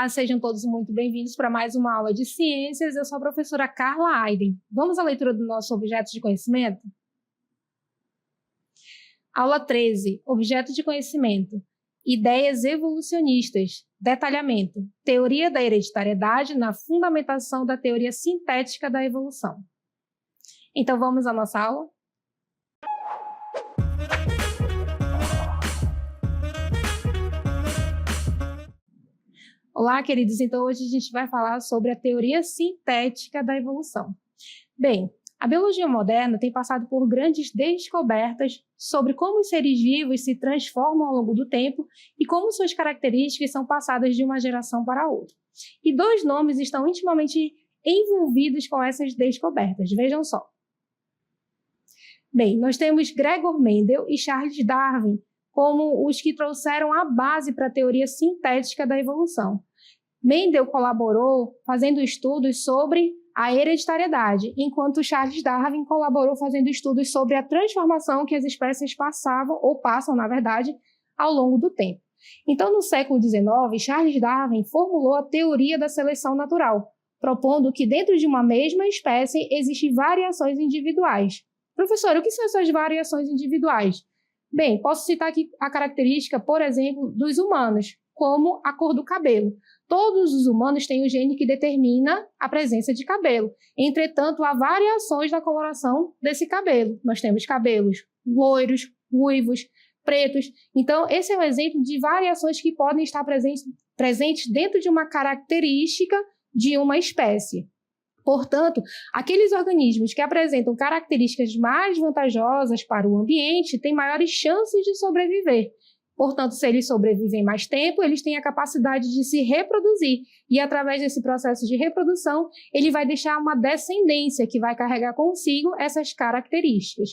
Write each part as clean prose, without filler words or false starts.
Olá, sejam todos muito bem-vindos para mais uma aula de ciências. Eu sou a professora Carla Aiden. Vamos à leitura do nosso objeto de conhecimento? Aula 13, objeto de conhecimento. Ideias evolucionistas. Detalhamento. Teoria da hereditariedade na fundamentação da teoria sintética da evolução. Então vamos à nossa aula? Olá, queridos. Então, hoje a gente vai falar sobre a teoria sintética da evolução. Bem, a biologia moderna tem passado por grandes descobertas sobre como os seres vivos se transformam ao longo do tempo e como suas características são passadas de uma geração para outra. E dois nomes estão intimamente envolvidos com essas descobertas. Vejam só. Bem, nós temos Gregor Mendel e Charles Darwin como os que trouxeram a base para a teoria sintética da evolução. Mendel colaborou fazendo estudos sobre a hereditariedade, enquanto Charles Darwin colaborou fazendo estudos sobre a transformação que as espécies passavam, ou passam, na verdade, ao longo do tempo. Então, no século XIX, Charles Darwin formulou a teoria da seleção natural, propondo que dentro de uma mesma espécie existem variações individuais. Professor, o que são essas variações individuais? Bem, posso citar aqui a característica, por exemplo, dos humanos, como a cor do cabelo. Todos os humanos têm o gene que determina a presença de cabelo. Entretanto, há variações na coloração desse cabelo. Nós temos cabelos loiros, ruivos, pretos. Então, esse é um exemplo de variações que podem estar presentes dentro de uma característica de uma espécie. Portanto, aqueles organismos que apresentam características mais vantajosas para o ambiente têm maiores chances de sobreviver. Portanto, se eles sobrevivem mais tempo, eles têm a capacidade de se reproduzir. E, através desse processo de reprodução, ele vai deixar uma descendência que vai carregar consigo essas características.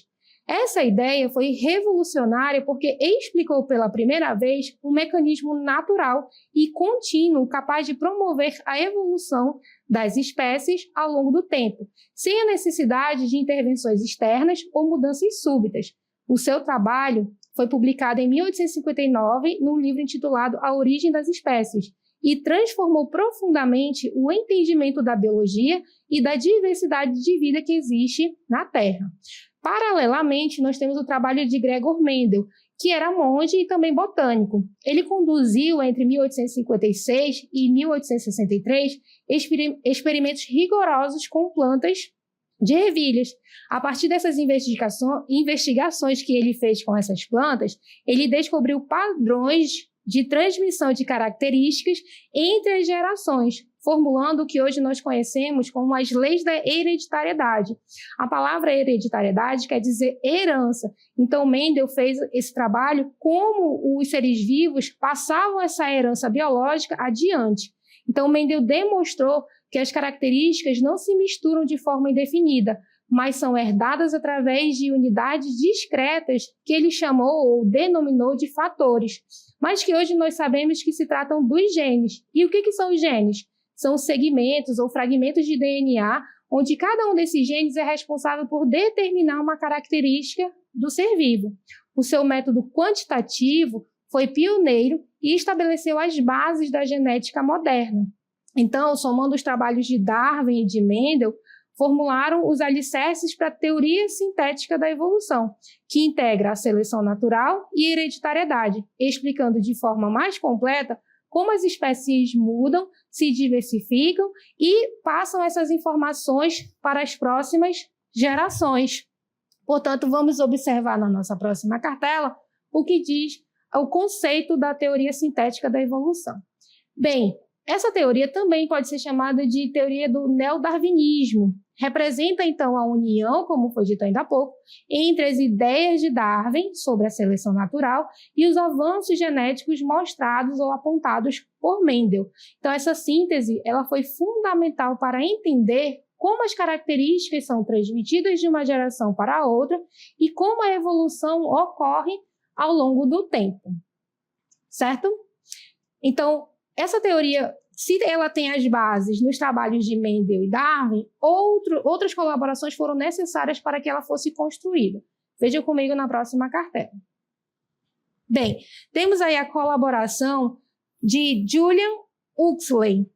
Essa ideia foi revolucionária porque explicou pela primeira vez um mecanismo natural e contínuo capaz de promover a evolução das espécies ao longo do tempo, sem a necessidade de intervenções externas ou mudanças súbitas. O seu trabalho foi publicado em 1859 num livro intitulado A Origem das Espécies e transformou profundamente o entendimento da biologia e da diversidade de vida que existe na Terra. Paralelamente, nós temos o trabalho de Gregor Mendel, que era monge e também botânico. Ele conduziu, entre 1856 e 1863, experimentos rigorosos com plantas de ervilhas. A partir dessas investigações que ele fez com essas plantas, ele descobriu padrões de transmissão de características entre as gerações, formulando o que hoje nós conhecemos como as leis da hereditariedade. A palavra hereditariedade quer dizer herança. Então, Mendel fez esse trabalho como os seres vivos passavam essa herança biológica adiante. Então, Mendel demonstrou que as características não se misturam de forma indefinida, mas são herdadas através de unidades discretas que ele chamou ou denominou de fatores, mas que hoje nós sabemos que se tratam dos genes. E o que são os genes? São segmentos ou fragmentos de DNA, onde cada um desses genes é responsável por determinar uma característica do ser vivo. O seu método quantitativo foi pioneiro e estabeleceu as bases da genética moderna. Então, somando os trabalhos de Darwin e de Mendel, formularam os alicerces para a teoria sintética da evolução, que integra a seleção natural e hereditariedade, explicando de forma mais completa como as espécies mudam, se diversificam e passam essas informações para as próximas gerações. Portanto, vamos observar na nossa próxima cartela o que diz o conceito da teoria sintética da evolução. Bem, essa teoria também pode ser chamada de teoria do neodarwinismo. Representa, então, a união, como foi dito ainda há pouco, entre as ideias de Darwin sobre a seleção natural e os avanços genéticos mostrados ou apontados por Mendel. Então, essa síntese ela foi fundamental para entender como as características são transmitidas de uma geração para a outra e como a evolução ocorre ao longo do tempo. Certo? Então, essa teoria, se ela tem as bases nos trabalhos de Mendel e Darwin, outras colaborações foram necessárias para que ela fosse construída. Vejam comigo na próxima cartela. Bem, temos aí a colaboração de Julian Huxley.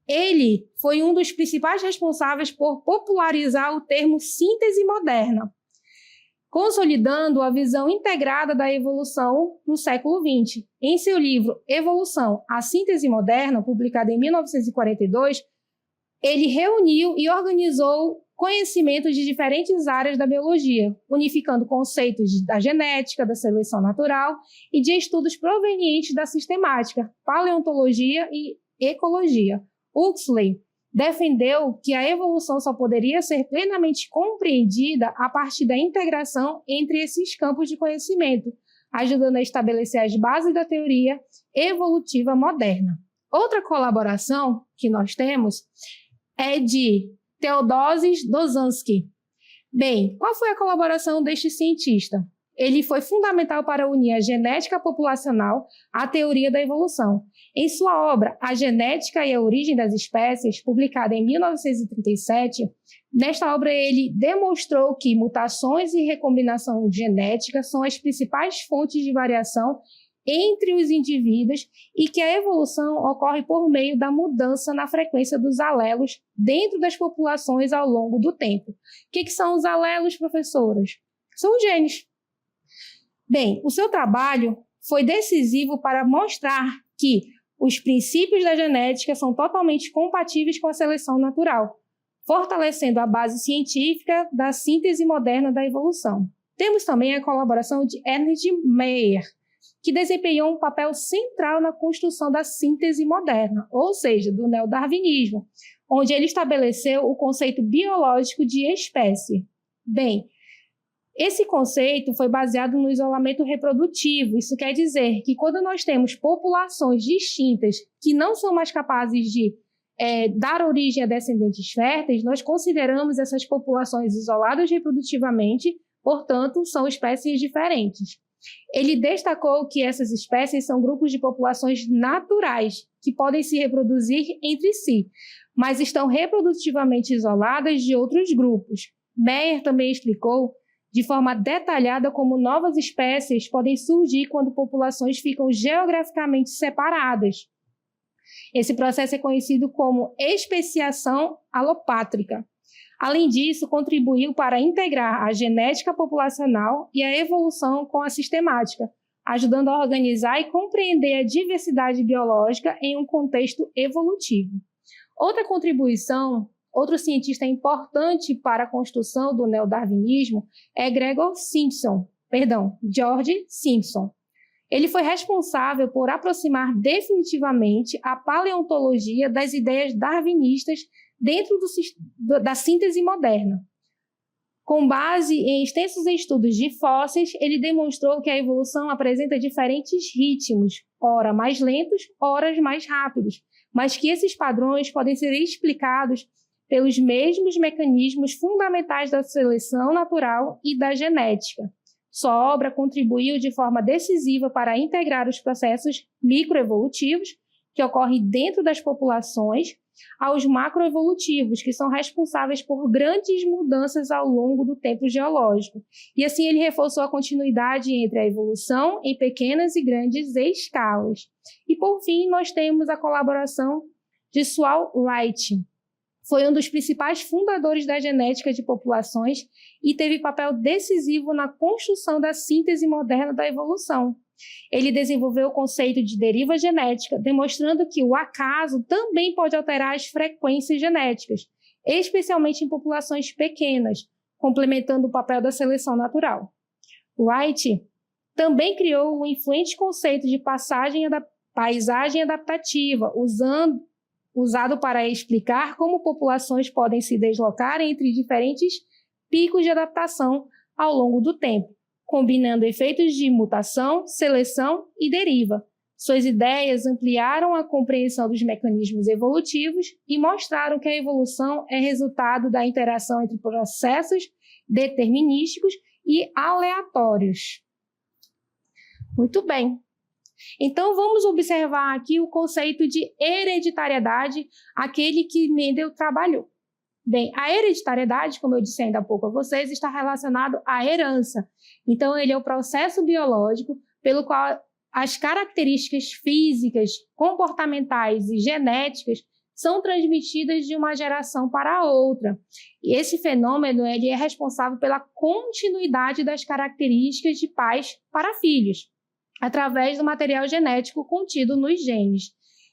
Ele foi um dos principais responsáveis por popularizar o termo síntese moderna, consolidando a visão integrada da evolução no século XX. Em seu livro Evolução, a Síntese Moderna, publicado em 1942, ele reuniu e organizou conhecimentos de diferentes áreas da biologia, unificando conceitos da genética, da seleção natural e de estudos provenientes da sistemática, paleontologia e ecologia. Huxley defendeu que a evolução só poderia ser plenamente compreendida a partir da integração entre esses campos de conhecimento, ajudando a estabelecer as bases da teoria evolutiva moderna. Outra colaboração que nós temos é de Theodosis Dozansky. Bem, qual foi a colaboração deste cientista? Ele foi fundamental para unir a genética populacional à teoria da evolução. Em sua obra A Genética e a Origem das Espécies, publicada em 1937, nesta obra ele demonstrou que mutações e recombinação genética são as principais fontes de variação entre os indivíduos e que a evolução ocorre por meio da mudança na frequência dos alelos dentro das populações ao longo do tempo. O que são os alelos, professoras? São os genes. Bem, o seu trabalho foi decisivo para mostrar que os princípios da genética são totalmente compatíveis com a seleção natural, fortalecendo a base científica da síntese moderna da evolução. Temos também a colaboração de Ernst Mayr, que desempenhou um papel central na construção da síntese moderna, ou seja, do neodarwinismo, onde ele estabeleceu o conceito biológico de espécie. Bem, esse conceito foi baseado no isolamento reprodutivo. Isso quer dizer que quando nós temos populações distintas que não são mais capazes de dar origem a descendentes férteis, nós consideramos essas populações isoladas reprodutivamente, portanto, são espécies diferentes. Ele destacou que essas espécies são grupos de populações naturais, que podem se reproduzir entre si, mas estão reprodutivamente isoladas de outros grupos. Meyer também explicou de forma detalhada como novas espécies podem surgir quando populações ficam geograficamente separadas. Esse processo é conhecido como especiação alopátrica. Além disso, contribuiu para integrar a genética populacional e a evolução com a sistemática, ajudando a organizar e compreender a diversidade biológica em um contexto evolutivo. Outra contribuição, outro cientista importante para a construção do neodarwinismo é George Simpson. Ele foi responsável por aproximar definitivamente a paleontologia das ideias darwinistas dentro da síntese moderna. Com base em extensos estudos de fósseis, ele demonstrou que a evolução apresenta diferentes ritmos, ora mais lentos, ora mais rápidos, mas que esses padrões podem ser explicados pelos mesmos mecanismos fundamentais da seleção natural e da genética. Sua obra contribuiu de forma decisiva para integrar os processos microevolutivos que ocorrem dentro das populações aos macroevolutivos, que são responsáveis por grandes mudanças ao longo do tempo geológico. E assim ele reforçou a continuidade entre a evolução em pequenas e grandes escalas. E por fim, nós temos a colaboração de Saul Wright. Foi um dos principais fundadores da genética de populações e teve papel decisivo na construção da síntese moderna da evolução. Ele desenvolveu o conceito de deriva genética, demonstrando que o acaso também pode alterar as frequências genéticas, especialmente em populações pequenas, complementando o papel da seleção natural. Wright também criou o influente conceito de paisagem adaptativa, usado para explicar como populações podem se deslocar entre diferentes picos de adaptação ao longo do tempo, combinando efeitos de mutação, seleção e deriva. Suas ideias ampliaram a compreensão dos mecanismos evolutivos e mostraram que a evolução é resultado da interação entre processos determinísticos e aleatórios. Muito bem. Então, vamos observar aqui o conceito de hereditariedade, aquele que Mendel trabalhou. Bem, a hereditariedade, como eu disse ainda há pouco a vocês, está relacionado à herança. Então, ele é o processo biológico pelo qual as características físicas, comportamentais e genéticas são transmitidas de uma geração para a outra. E esse fenômeno ele é responsável pela continuidade das características de pais para filhos, através do material genético contido nos genes.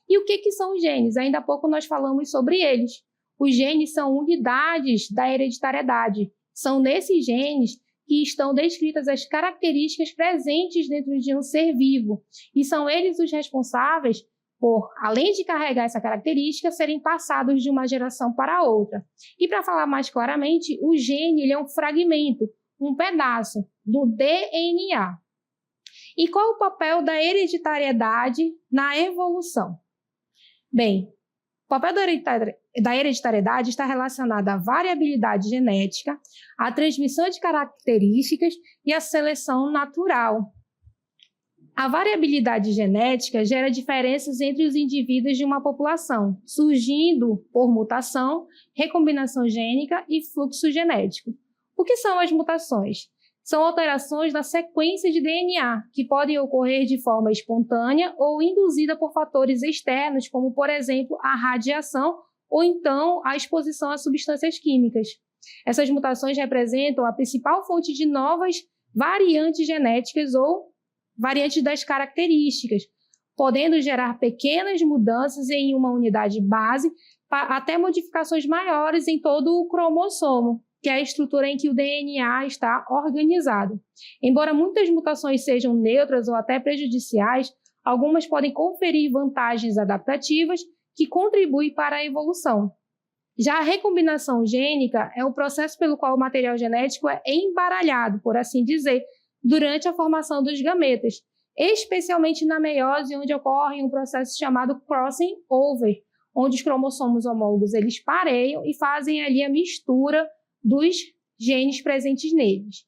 E o que são os genes? Ainda há pouco nós falamos sobre eles. Os genes são unidades da hereditariedade. São nesses genes que estão descritas as características presentes dentro de um ser vivo. E são eles os responsáveis por, além de carregar essa característica, serem passados de uma geração para outra. E para falar mais claramente, o gene ele é um fragmento, um pedaço do DNA. E qual é o papel da hereditariedade na evolução? Bem, o papel da hereditariedade está relacionado à variabilidade genética, à transmissão de características e à seleção natural. A variabilidade genética gera diferenças entre os indivíduos de uma população, surgindo por mutação, recombinação gênica e fluxo genético. O que são as mutações? São alterações na sequência de DNA, que podem ocorrer de forma espontânea ou induzida por fatores externos, como, por exemplo, a radiação ou então a exposição a substâncias químicas. Essas mutações representam a principal fonte de novas variantes genéticas ou variantes das características, podendo gerar pequenas mudanças em uma unidade base até modificações maiores em todo o cromossomo, que é a estrutura em que o DNA está organizado. Embora muitas mutações sejam neutras ou até prejudiciais, algumas podem conferir vantagens adaptativas que contribuem para a evolução. Já a recombinação gênica é o processo pelo qual o material genético é embaralhado, por assim dizer, durante a formação dos gametas, especialmente na meiose, onde ocorre um processo chamado crossing over, onde os cromossomos homólogos eles pareiam e fazem ali a mistura dos genes presentes neles.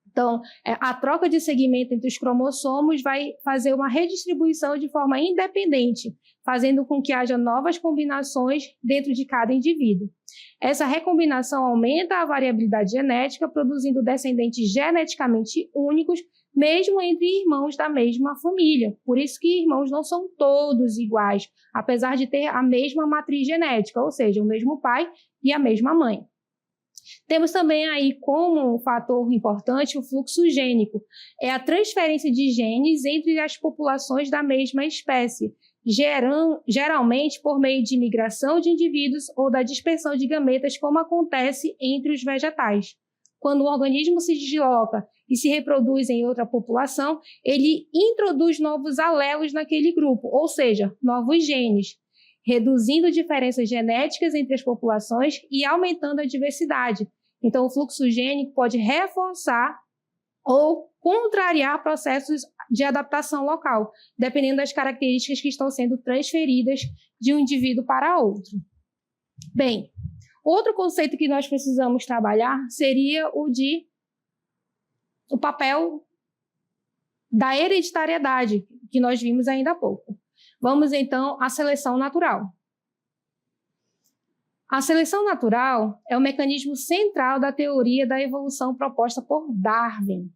Então, a troca de segmento entre os cromossomos vai fazer uma redistribuição de forma independente, fazendo com que haja novas combinações dentro de cada indivíduo. Essa recombinação aumenta a variabilidade genética, produzindo descendentes geneticamente únicos, mesmo entre irmãos da mesma família. Por isso que irmãos não são todos iguais, apesar de ter a mesma matriz genética, ou seja, o mesmo pai e a mesma mãe. Temos também aí como um fator importante o fluxo gênico. É a transferência de genes entre as populações da mesma espécie, geralmente por meio de migração de indivíduos ou da dispersão de gametas, como acontece entre os vegetais. Quando um organismo se desloca e se reproduz em outra população, ele introduz novos alelos naquele grupo, ou seja, novos genes, reduzindo diferenças genéticas entre as populações e aumentando a diversidade. Então, o fluxo gênico pode reforçar ou contrariar processos de adaptação local, dependendo das características que estão sendo transferidas de um indivíduo para outro. Bem, outro conceito que nós precisamos trabalhar seria o papel da hereditariedade, que nós vimos ainda há pouco. Vamos, então, à seleção natural. A seleção natural é o mecanismo central da teoria da evolução proposta por Darwin.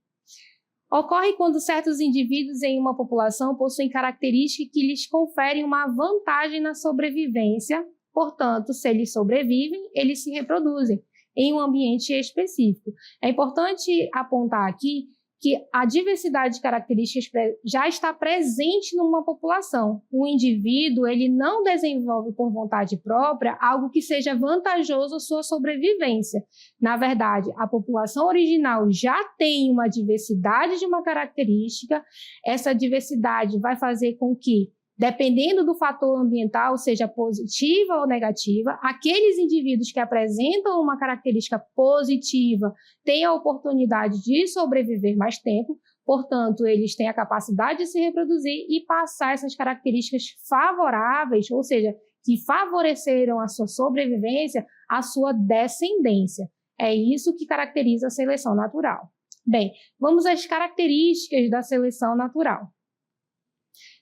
Ocorre quando certos indivíduos em uma população possuem características que lhes conferem uma vantagem na sobrevivência. Portanto, se eles sobrevivem, eles se reproduzem em um ambiente específico. É importante apontar aqui que a diversidade de características já está presente numa população. O indivíduo ele não desenvolve por vontade própria algo que seja vantajoso à sua sobrevivência. Na verdade, a população original já tem uma diversidade de uma característica. Essa diversidade vai fazer com que, dependendo do fator ambiental, seja positiva ou negativa, aqueles indivíduos que apresentam uma característica positiva têm a oportunidade de sobreviver mais tempo, portanto, eles têm a capacidade de se reproduzir e passar essas características favoráveis, ou seja, que favoreceram a sua sobrevivência, à sua descendência. É isso que caracteriza a seleção natural. Bem, vamos às características da seleção natural.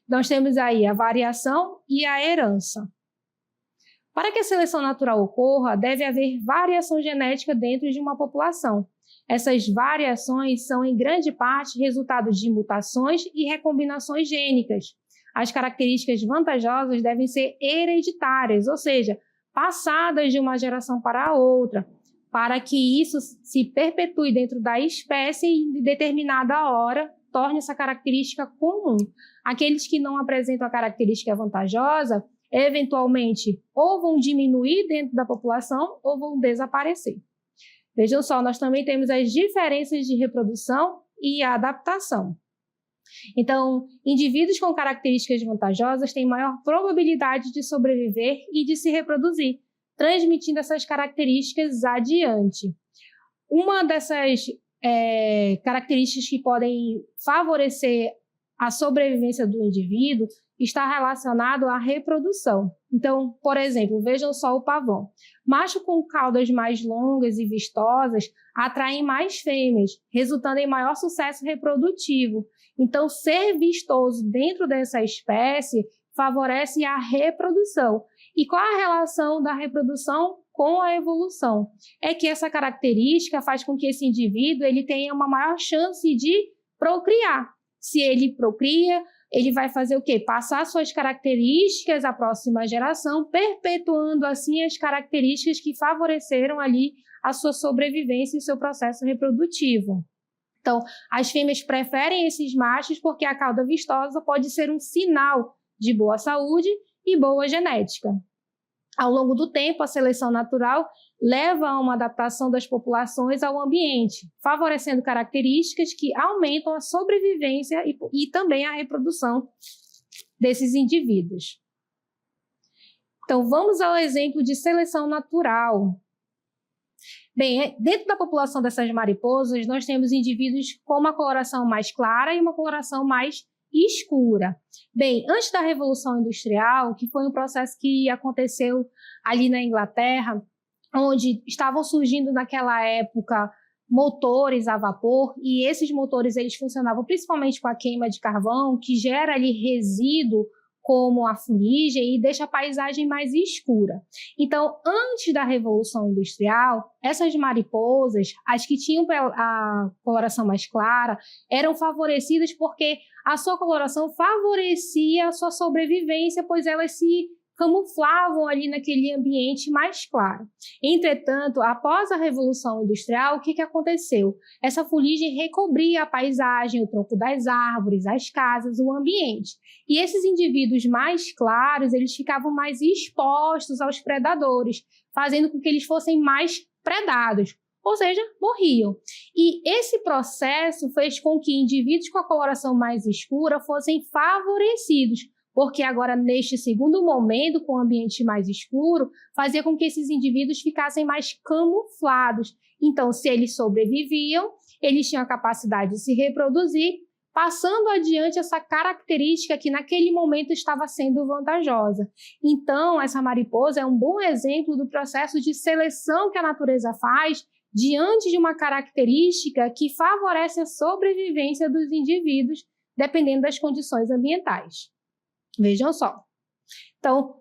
Nós temos aí a variação e a herança. Para que a seleção natural ocorra, deve haver variação genética dentro de uma população. Essas variações são, em grande parte, resultado de mutações e recombinações gênicas. As características vantajosas devem ser hereditárias, ou seja, passadas de uma geração para a outra, para que isso se perpetue dentro da espécie e, em determinada hora, torne essa característica comum. Aqueles que não apresentam a característica vantajosa, eventualmente, ou vão diminuir dentro da população ou vão desaparecer. Vejam só, nós também temos as diferenças de reprodução e adaptação. Então, indivíduos com características vantajosas têm maior probabilidade de sobreviver e de se reproduzir, transmitindo essas características adiante. Uma dessas características que podem favorecer a sobrevivência do indivíduo está relacionado à reprodução. Então, por exemplo, vejam só o pavão. Macho com caudas mais longas e vistosas atraem mais fêmeas, resultando em maior sucesso reprodutivo. Então, ser vistoso dentro dessa espécie favorece a reprodução. E qual a relação da reprodução com a evolução? É que essa característica faz com que esse indivíduo ele tenha uma maior chance de procriar. Se ele procria, ele vai fazer o quê? Passar suas características à próxima geração, perpetuando assim as características que favoreceram ali a sua sobrevivência e o seu processo reprodutivo. Então, as fêmeas preferem esses machos porque a cauda vistosa pode ser um sinal de boa saúde e boa genética. Ao longo do tempo, a seleção natural leva a uma adaptação das populações ao ambiente, favorecendo características que aumentam a sobrevivência e também a reprodução desses indivíduos. Então, vamos ao exemplo de seleção natural. Bem, dentro da população dessas mariposas, nós temos indivíduos com uma coloração mais clara e uma coloração mais escura. Bem, antes da Revolução Industrial, que foi um processo que aconteceu ali na Inglaterra, onde estavam surgindo naquela época motores a vapor, e esses motores eles funcionavam principalmente com a queima de carvão, que gera ali resíduo como a fuligem e deixa a paisagem mais escura. Então, antes da Revolução Industrial, essas mariposas, as que tinham a coloração mais clara, eram favorecidas porque a sua coloração favorecia a sua sobrevivência, pois elas se camuflavam ali naquele ambiente mais claro. Entretanto, após a Revolução Industrial, o que aconteceu? Essa fuligem recobria a paisagem, o tronco das árvores, as casas, o ambiente. E esses indivíduos mais claros, eles ficavam mais expostos aos predadores, fazendo com que eles fossem mais predados, ou seja, morriam. E esse processo fez com que indivíduos com a coloração mais escura fossem favorecidos, porque agora, neste segundo momento, com o ambiente mais escuro, fazia com que esses indivíduos ficassem mais camuflados. Então, se eles sobreviviam, eles tinham a capacidade de se reproduzir, passando adiante essa característica que naquele momento estava sendo vantajosa. Então, essa mariposa é um bom exemplo do processo de seleção que a natureza faz diante de uma característica que favorece a sobrevivência dos indivíduos, dependendo das condições ambientais. Vejam só. Então,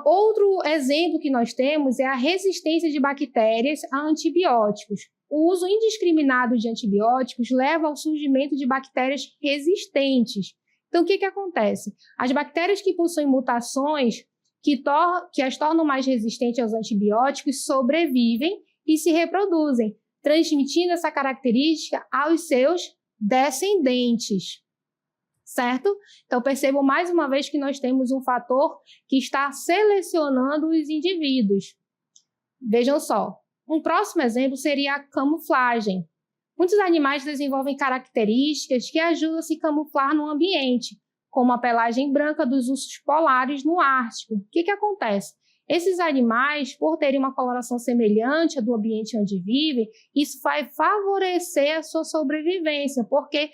outro exemplo que nós temos é a resistência de bactérias a antibióticos. O uso indiscriminado de antibióticos leva ao surgimento de bactérias resistentes. Então, o que acontece? As bactérias que possuem mutações que as tornam mais resistentes aos antibióticos sobrevivem e se reproduzem, transmitindo essa característica aos seus descendentes. Certo? Então, percebam mais uma vez que nós temos um fator que está selecionando os indivíduos. Vejam só, um próximo exemplo seria a camuflagem. Muitos animais desenvolvem características que ajudam a se camuflar no ambiente, como a pelagem branca dos ursos polares no Ártico. O que acontece? Esses animais, por terem uma coloração semelhante à do ambiente onde vivem, isso vai favorecer a sua sobrevivência, porque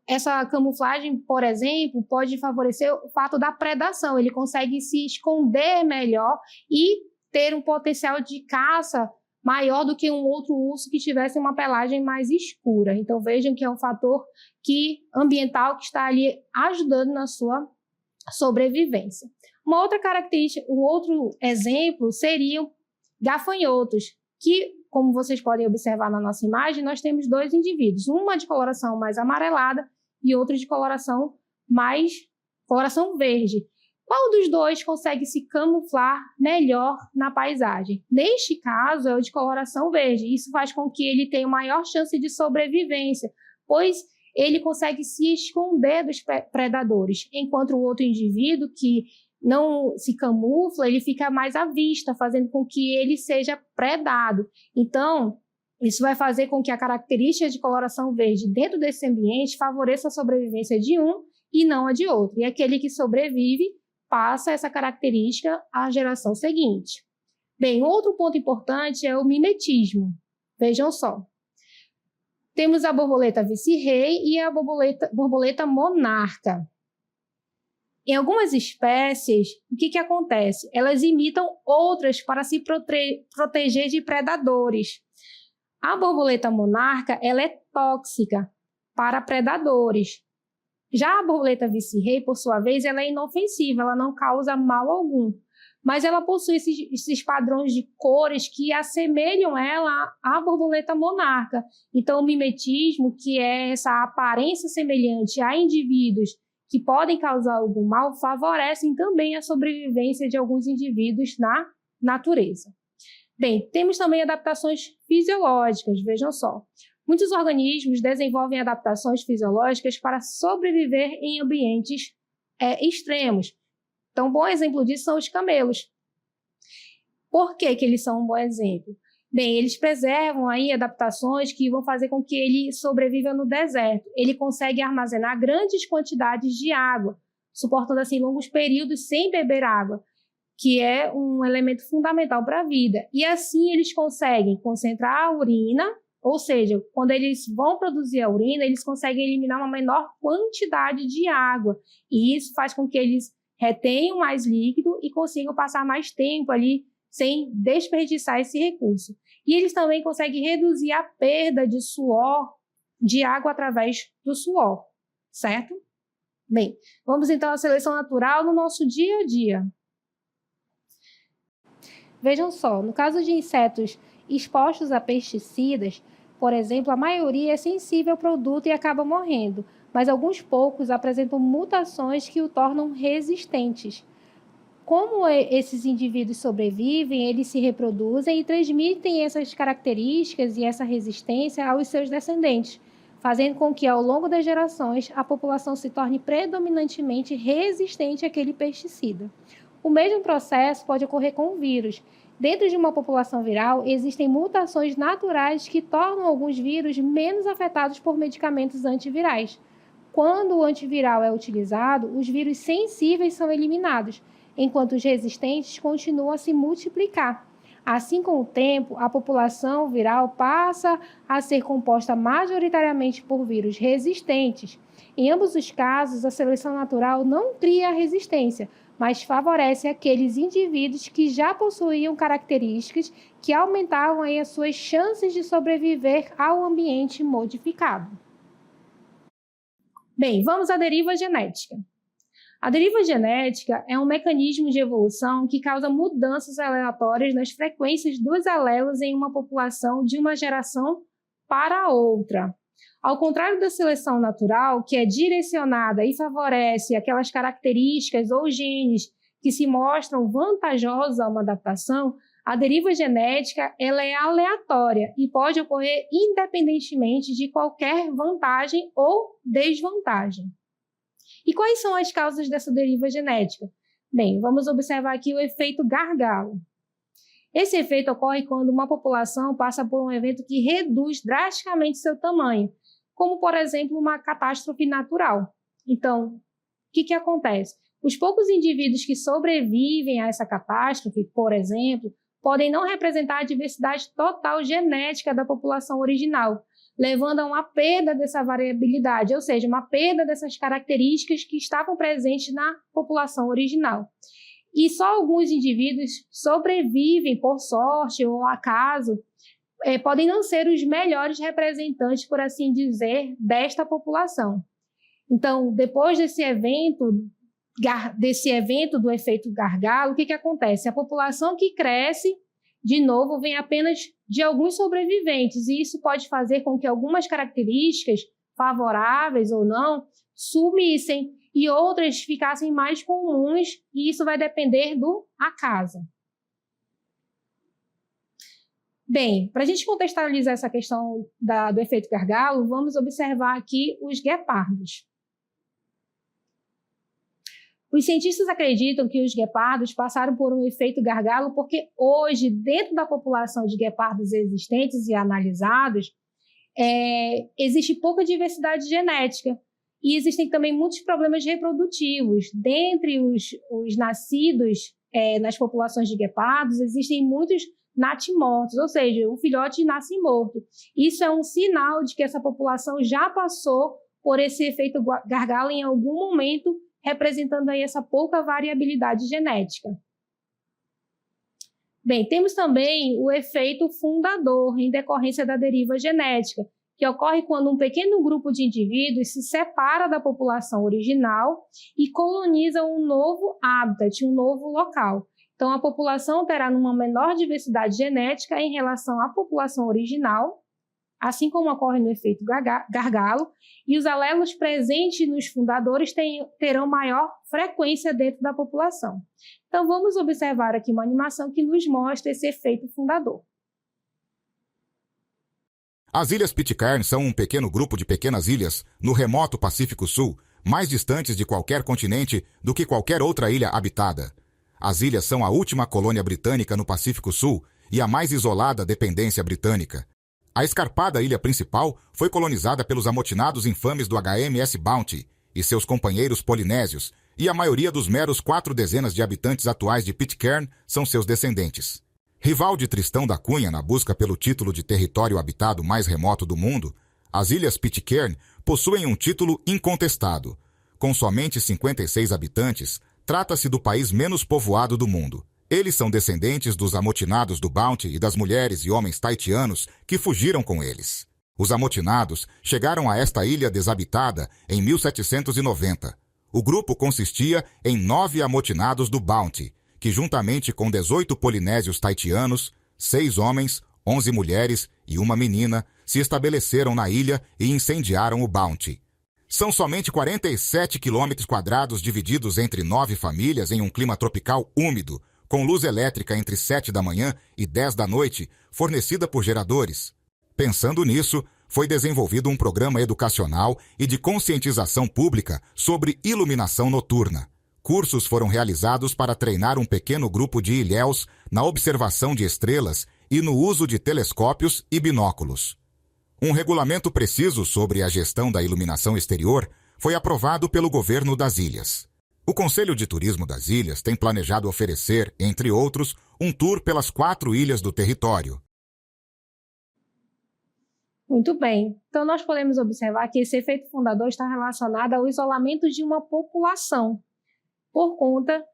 essa camuflagem, por exemplo, pode favorecer o fato da predação. Ele consegue se esconder melhor e ter um potencial de caça maior do que um outro urso que tivesse uma pelagem mais escura. Então, vejam que é um fator ambiental que está ali ajudando na sua sobrevivência. Uma outra característica, um outro exemplo seriam gafanhotos, que como vocês podem observar na nossa imagem, nós temos dois indivíduos, uma de coloração mais amarelada e outra de coloração verde. Qual dos dois consegue se camuflar melhor na paisagem? Neste caso, é o de coloração verde. Isso faz com que ele tenha maior chance de sobrevivência, pois ele consegue se esconder dos predadores, enquanto o outro indivíduo que não se camufla, ele fica mais à vista, fazendo com que ele seja predado. Então, isso vai fazer com que a característica de coloração verde dentro desse ambiente favoreça a sobrevivência de um e não a de outro. E aquele que sobrevive passa essa característica à geração seguinte. Bem, outro ponto importante é o mimetismo. Vejam só. Temos a borboleta vice-rei e a borboleta monarca. Em algumas espécies, o que acontece? Elas imitam outras para se proteger de predadores. A borboleta monarca, ela é tóxica para predadores. Já a borboleta vice-rei, por sua vez, ela é inofensiva, ela não causa mal algum. Mas ela possui esses padrões de cores que assemelham ela à borboleta monarca. Então, o mimetismo, que é essa aparência semelhante a indivíduos que podem causar algum mal, favorecem também a sobrevivência de alguns indivíduos na natureza. Bem, temos também adaptações fisiológicas, vejam só. Muitos organismos desenvolvem adaptações fisiológicas para sobreviver em ambientes extremos. Então, um bom exemplo disso são os camelos. Por que eles são um bom exemplo? Bem, eles preservam aí adaptações que vão fazer com que ele sobreviva no deserto. Ele consegue armazenar grandes quantidades de água, suportando assim longos períodos sem beber água, que é um elemento fundamental para a vida. E assim eles conseguem concentrar a urina, ou seja, quando eles vão produzir a urina, eles conseguem eliminar uma menor quantidade de água. E isso faz com que eles retenham mais líquido e consigam passar mais tempo ali sem desperdiçar esse recurso. E eles também conseguem reduzir a perda de suor, de água através do suor, certo? Bem, vamos então à seleção natural no nosso dia a dia. Vejam só, no caso de insetos expostos a pesticidas, por exemplo, a maioria é sensível ao produto e acaba morrendo, mas alguns poucos apresentam mutações que o tornam resistentes. Como esses indivíduos sobrevivem, eles se reproduzem e transmitem essas características e essa resistência aos seus descendentes, fazendo com que, ao longo das gerações, a população se torne predominantemente resistente àquele pesticida. O mesmo processo pode ocorrer com o vírus. Dentro de uma população viral, existem mutações naturais que tornam alguns vírus menos afetados por medicamentos antivirais. Quando o antiviral é utilizado, os vírus sensíveis são eliminados, enquanto os resistentes continuam a se multiplicar. Assim, com o tempo, a população viral passa a ser composta majoritariamente por vírus resistentes. Em ambos os casos, a seleção natural não cria a resistência, mas favorece aqueles indivíduos que já possuíam características que aumentavam aí as suas chances de sobreviver ao ambiente modificado. Bem, vamos à deriva genética. A deriva genética é um mecanismo de evolução que causa mudanças aleatórias nas frequências dos alelos em uma população de uma geração para outra. Ao contrário da seleção natural, que é direcionada e favorece aquelas características ou genes que se mostram vantajosos a uma adaptação, a deriva genética ela é aleatória e pode ocorrer independentemente de qualquer vantagem ou desvantagem. E quais são as causas dessa deriva genética? Bem, vamos observar aqui o efeito gargalo. Esse efeito ocorre quando uma população passa por um evento que reduz drasticamente seu tamanho, como, por exemplo, uma catástrofe natural. Então, o que acontece? Os poucos indivíduos que sobrevivem a essa catástrofe, por exemplo, podem não representar a diversidade total genética da população original, levando a uma perda dessa variabilidade, ou seja, uma perda dessas características que estavam presentes na população original. E só alguns indivíduos sobrevivem por sorte ou acaso, podem não ser os melhores representantes, por assim dizer, desta população. Então, depois desse evento do efeito gargalo, o que acontece? A população que cresce de novo, vem apenas de alguns sobreviventes, e isso pode fazer com que algumas características, favoráveis ou não, sumissem e outras ficassem mais comuns, e isso vai depender do acaso. Bem, para a gente contextualizar essa questão do efeito gargalo, vamos observar aqui os guepardos. Os cientistas acreditam que os guepardos passaram por um efeito gargalo porque hoje, dentro da população de guepardos existentes e analisados, existe pouca diversidade genética e existem também muitos problemas reprodutivos. Dentre os nascidos nas populações de guepardos, existem muitos natimortos, ou seja, o filhote nasce morto. Isso é um sinal de que essa população já passou por esse efeito gargalo em algum momento, representando aí essa pouca variabilidade genética. Bem, temos também o efeito fundador, em decorrência da deriva genética, que ocorre quando um pequeno grupo de indivíduos se separa da população original e coloniza um novo habitat, um novo local. Então, a população terá uma menor diversidade genética em relação à população original, assim como ocorre no efeito gargalo, e os alelos presentes nos fundadores terão maior frequência dentro da população. Então, vamos observar aqui uma animação que nos mostra esse efeito fundador. As Ilhas Pitcairn são um pequeno grupo de pequenas ilhas no remoto Pacífico Sul, mais distantes de qualquer continente do que qualquer outra ilha habitada. As ilhas são a última colônia britânica no Pacífico Sul e a mais isolada dependência britânica. A escarpada ilha principal foi colonizada pelos amotinados infames do HMS Bounty e seus companheiros polinésios, e a maioria dos meros 4 dezenas de habitantes atuais de Pitcairn são seus descendentes. Rival de Tristão da Cunha na busca pelo título de território habitado mais remoto do mundo, as Ilhas Pitcairn possuem um título incontestado. Com somente 56 habitantes, trata-se do país menos povoado do mundo. Eles são descendentes dos amotinados do Bounty e das mulheres e homens taitianos que fugiram com eles. Os amotinados chegaram a esta ilha desabitada em 1790. O grupo consistia em 9 amotinados do Bounty, que juntamente com 18 polinésios taitianos, 6 homens, 11 mulheres e uma menina, se estabeleceram na ilha e incendiaram o Bounty. São somente 47 quilômetros quadrados divididos entre 9 famílias em um clima tropical úmido, com luz elétrica entre 7 da manhã e 10 da noite, fornecida por geradores. Pensando nisso, foi desenvolvido um programa educacional e de conscientização pública sobre iluminação noturna. Cursos foram realizados para treinar um pequeno grupo de ilhéus na observação de estrelas e no uso de telescópios e binóculos. Um regulamento preciso sobre a gestão da iluminação exterior foi aprovado pelo governo das ilhas. O Conselho de Turismo das Ilhas tem planejado oferecer, entre outros, um tour pelas 4 ilhas do território. Muito bem. Então, nós podemos observar que esse efeito fundador está relacionado ao isolamento de uma população por conta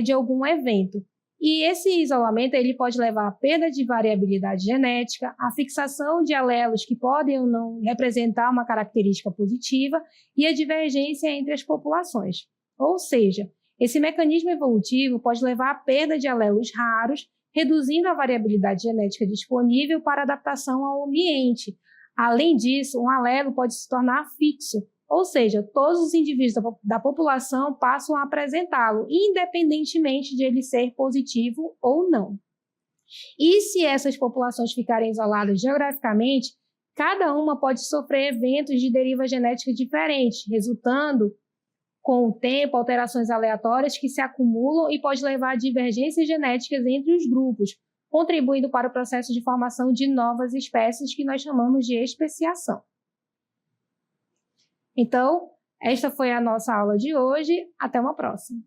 de algum evento. E esse isolamento ele pode levar à perda de variabilidade genética, à fixação de alelos que podem ou não representar uma característica positiva e a divergência entre as populações. Ou seja, esse mecanismo evolutivo pode levar à perda de alelos raros, reduzindo a variabilidade genética disponível para adaptação ao ambiente. Além disso, um alelo pode se tornar fixo, ou seja, todos os indivíduos da população passam a apresentá-lo, independentemente de ele ser positivo ou não. E se essas populações ficarem isoladas geograficamente, cada uma pode sofrer eventos de deriva genética diferentes, resultando, com o tempo, alterações aleatórias que se acumulam e pode levar a divergências genéticas entre os grupos, contribuindo para o processo de formação de novas espécies que nós chamamos de especiação. Então, esta foi a nossa aula de hoje. Até uma próxima.